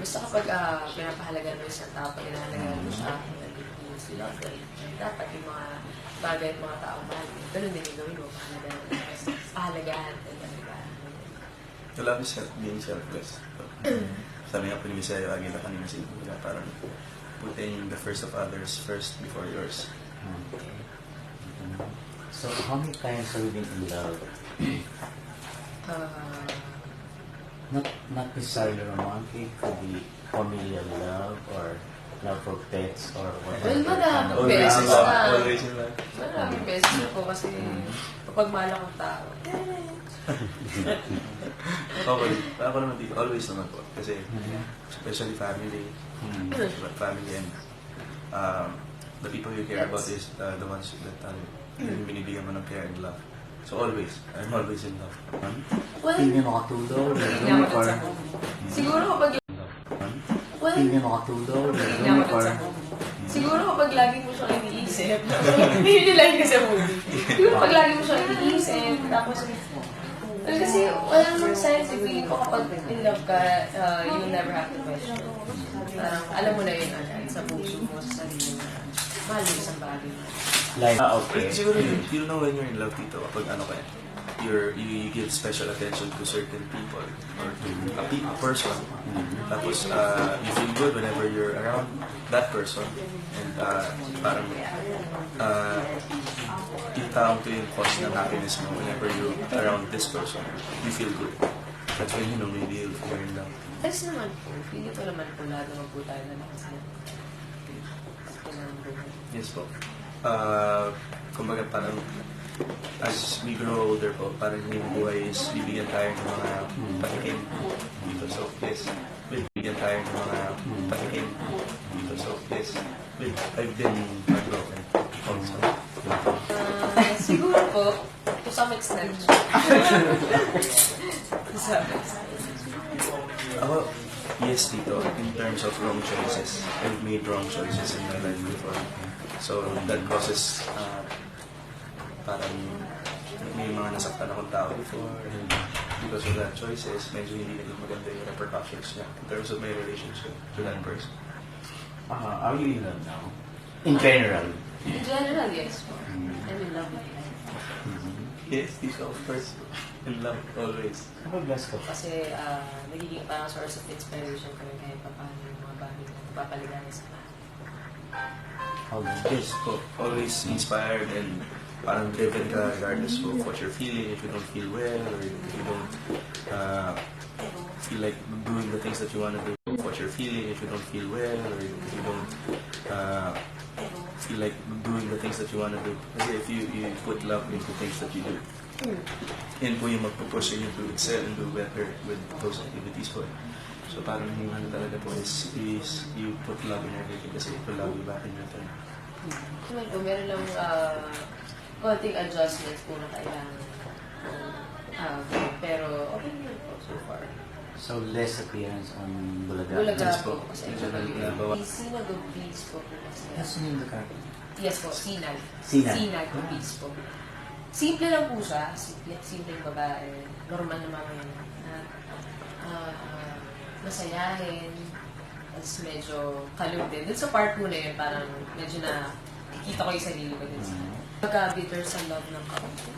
Basta kapag pinapahalagan mo isang tao, pag inahalagaan mo siya, si love them. Dapat yung mga bagay at mga tao mahal mo. Ganun din yung gawin mo, pahalagaan. The love is being selfless. Sabi nga po ni Misayo Aguila kanina siguro, parang putting the first of others first before yours. So, how many times have you been in love? Not necessarily romantic, could be familial love or love for pets or Well, whatever. maraming beses na. Always in love. Maraming beses na po kasi kapag mahal akong tao. Okay. Ako naman dito, always naman po. Kasi, especially family, family and the people you care about is the ones that yung binibigyan mo ng care and love. So always, I'm always in love. Well, Hindi mo makatulog, hindi ako or siguro kapag well, hindi mo makatulog, hindi ako or siguro kapag lagi mo siyang iniisip. Hindi yun yung line kasi sa movie. Siguro kapag lagi mo siyang iniisip, tapos well, kasi wala namang sense if feeling ko kapag in love ka, you never have to question. Parang alam mo na yun agad sa puso mo, sa sarili mo. Mahal mo isang bagay mo. like, okay. Siguro you'll know when you're in love dito kapag ano ka you give special attention to certain people or to a person. Tapos you feel good whenever you're around that person and parang yung taong to yung cause ng happiness mo whenever you're around this person. You feel good. That's when you know maybe you're in love. Ayos naman po. Feeling ko naman po lahat naman po tayo na kasi Yes po. Kumbaga parang as we grow older po, parang yung buhay is bibigyan tayo ng mga patikim dito. So, yes, bibigyan tayo ng mga patikim dito. So, yes, I've been heartbroken also. Siguro po, to some extent. To some extent. Ako, yes dito, in terms of wrong choices. I've made wrong choices in my life before. So, that causes parang may mga nasaktan akong tao before and because of that choices, medyo hindi naging maganda yung repercussions niya in terms of my relationship to that person. Are you in love now? In general. In general, yes po. I'm in love with you. Yes, dito of course, in love always. Kapag bless ko. Kasi nagiging parang source of inspiration kami kahit pa paano yung mga bagay na napapaligayan sa lahat. Yes po, always inspired and parang driven ka regardless of what you're feeling, if you don't feel well or if you don't feel like doing the things that you want to do, what you're feeling, if you don't feel well or if you don't feel like doing the things that you want to do. Kasi if you put love into things that you do, yun po yung magpupush you to excel and do better with those activities po. So parang yung ano talaga po is you put love in everything kasi it will love you back in return. Naman po, meron lang konting adjustments po na kailangan. Pero okay naman po so far. So, less appearance on Bulaga. Bulaga Yes po. po. Kasi Medyo actually, Sinag of Peace po kasi. Yes, in the car. Yes po, Sinag. Sinag. Sinag of Peace po. Simple lang po siya. Simple yung babae. Normal na mga yun. Masayahin. Tapos medyo kalog din. Dun sa part mo na yun, parang medyo na kikita ko yung sarili ko din sa pagka-bitter sa love ng kaunti.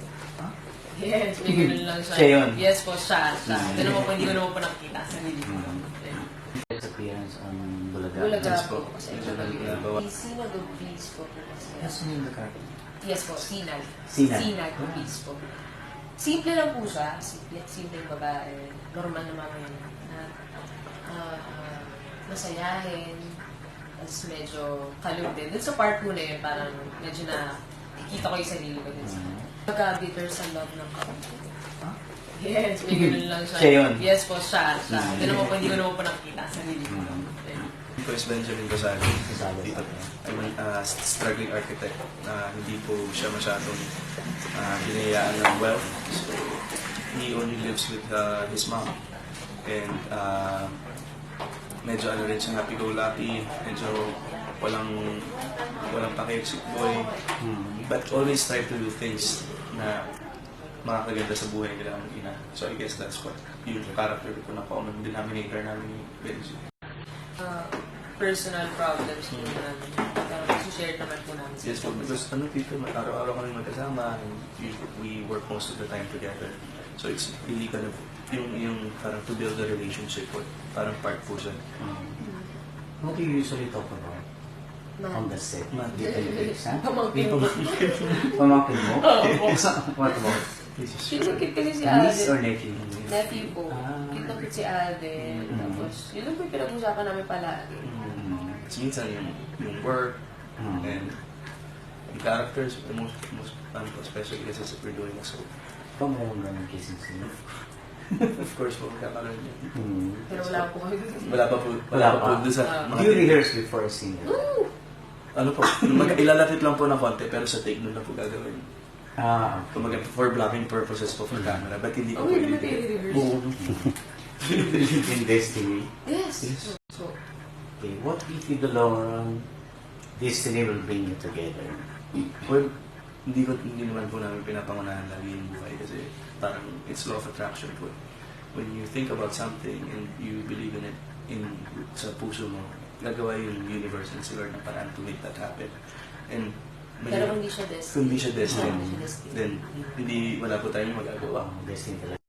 Yes, may ganun lang siya. Siya yun? Yes po, siya. Hindi ko naman po nakikita sa sarili ko. Less appearance on Bulaga. Bulaga Yes po. po. Kasi Medyo actually, nagbawa. Sinag of Peace po kasi. Yes, in the car. Yes po, Sinag. Sinag. Sinag of Peace po. Simple lang po siya. Simple yung babae. Normal na mga yun. Masayahin. Tapos medyo kalog din. Dun sa part mo na yun, parang medyo na kikita ko yung sarili ko din sa pagka-bitter sa love ng kaunti. Yes, may ganun lang siya. Siya yun? Yes po, siya. Hindi ko naman po nakikita sa sarili ko. Ito is Benjamin Rosales. Dito. I'm a struggling architect na hindi po siya masyadong hinayaan ng wealth. So, he only lives with his mom. And medyo ano rin siya happy-go-lucky, medyo walang pakiusip boy. But always try to do things na makakaganda sa buhay nila ang ina. So I guess that's what yung character ko na common denominator namin ni Benji. personal problems po namin. Pero share naman po namin. Yes po, because people, araw-araw kami magkasama, and we work most of the time together. So it's really kind of, yung parang to build a relationship po, parang part po siya. What do you usually talk about on the set? Monday. Ha? Pamangkin ko. Pamangkin mo? Oo. What about? Sinukit kasi si Niece or Alden. nephew? Nephew po. Ah. Sinukit si Alden. Tapos, yun lang po yung pinag-usapan namin palagi. Kasi minsan yung work, and the characters, the most especially kasi sa we're doing a soap. Ikaw meron ba ng kissing scene? Of course po, magkakaroon niya. Pero wala po kami. Wala pa po doon sa Do you rehearse before a scene? Ano po, ilalapit lang po ng konti, pero sa take nun na po gagawin. Kumaga, for blocking purposes po for camera, but hindi ko po Hindi naman ibibigay. i-reverse. In Destiny? Yes. So, Okay, what if in the long run, Destiny will bring you together? Well, hindi naman po namin pinapangunahan lagi yung buhay kasi parang it's law of attraction po. When you think about something and you believe in it, sa puso mo, gagawa yung universe and si Lord ng paraan to make that happen. And pero kung di siya destiny. kung di siya destiny, Hindi siya destiny. then hindi, wala po tayong magagawa. Destiny talaga.